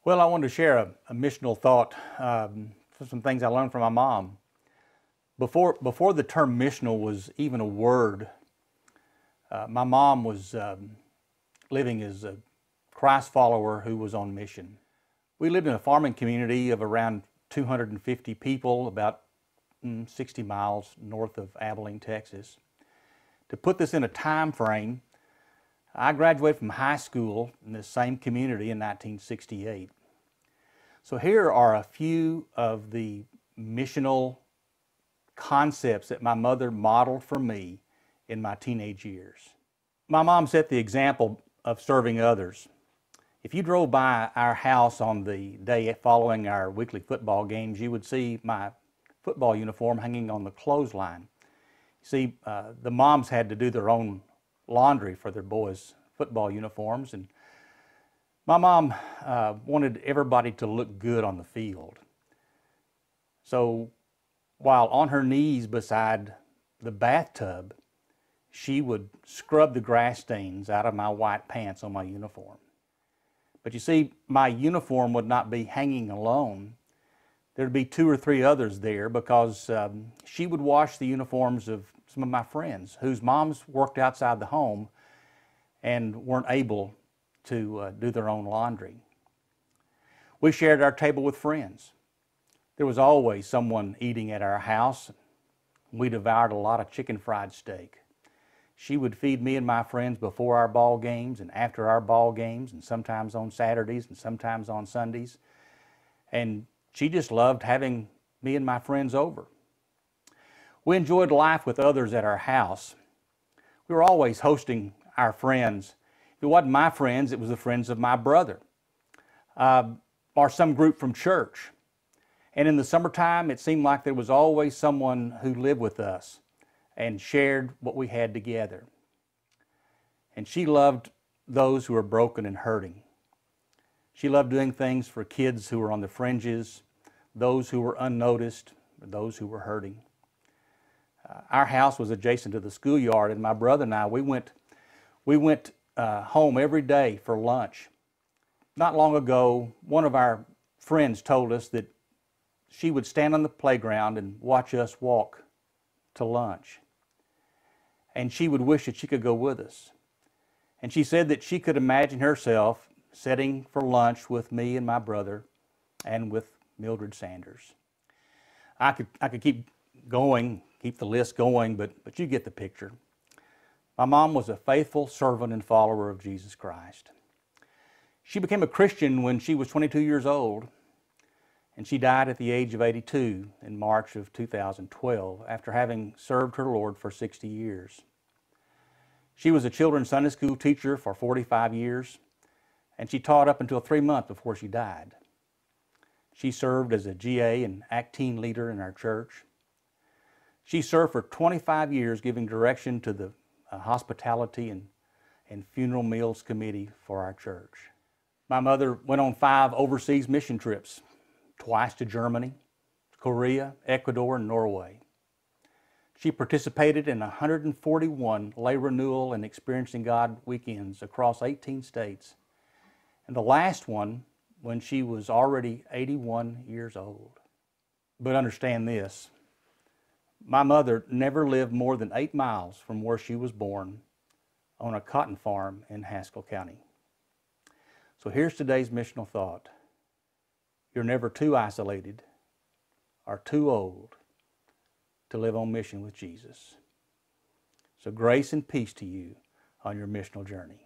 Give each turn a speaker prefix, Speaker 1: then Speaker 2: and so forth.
Speaker 1: Well, I wanted to share a missional thought, some things I learned from my mom. Before the term missional was even a word, my mom was living as a Christ follower who was on mission. We lived in a farming community of around 250 people, about 60 miles north of Abilene, Texas. To put this in a time frame, I graduated from high school in this same community in 1968. So here are a few of the missional concepts that my mother modeled for me in my teenage years. My mom set the example of serving others. If you drove by our house on the day following our weekly football games, you would see my football uniform hanging on the clothesline. See, the moms had to do their own laundry for their boys' football uniforms, and my mom wanted everybody to look good on the field. So while on her knees beside the bathtub, she would scrub the grass stains out of my white pants on my uniform. But you see, my uniform would not be hanging alone. There'd be 2 or 3 others there because she would wash the uniforms of some of my friends whose moms worked outside the home and weren't able to do their own laundry. We shared our table with friends. There was always someone eating at our house. We devoured a lot of chicken fried steak. She would feed me and my friends before our ball games and after our ball games, and sometimes on Saturdays and sometimes on Sundays. And she just loved having me and my friends over. We enjoyed life with others at our house. We were always hosting our friends. If it wasn't my friends, it was the friends of my brother or some group from church. And in the summertime, it seemed like there was always someone who lived with us and shared what we had together. And she loved those who were broken and hurting. She loved doing things for kids who were on the fringes, those who were unnoticed, those who were hurting. Our house was adjacent to the schoolyard, and my brother and I, we went home every day for lunch. Not long ago, one of our friends told us that she would stand on the playground and watch us walk to lunch. And she would wish that she could go with us. And she said that she could imagine herself sitting for lunch with me and my brother and with Mildred Sanders. I could keep going, keep the list going, but you get the picture. My mom was a faithful servant and follower of Jesus Christ. She became a Christian when she was 22 years old, and she died at the age of 82 in March of 2012 after having served her Lord for 60 years. She was a children's Sunday school teacher for 45 years, and she taught up until 3 months before she died. She served as a GA and ACT team leader in our church. She served for 25 years giving direction to the hospitality and funeral meals committee for our church. My mother went on 5 overseas mission trips, twice to Germany, Korea, Ecuador, and Norway. She participated in 141 lay renewal and experiencing God weekends across 18 states, and the last one when she was already 81 years old. But understand this, my mother never lived more than 8 miles from where she was born on a cotton farm in Haskell County. So here's today's missional thought. You're never too isolated or too old to live on mission with Jesus. So grace and peace to you on your missional journey.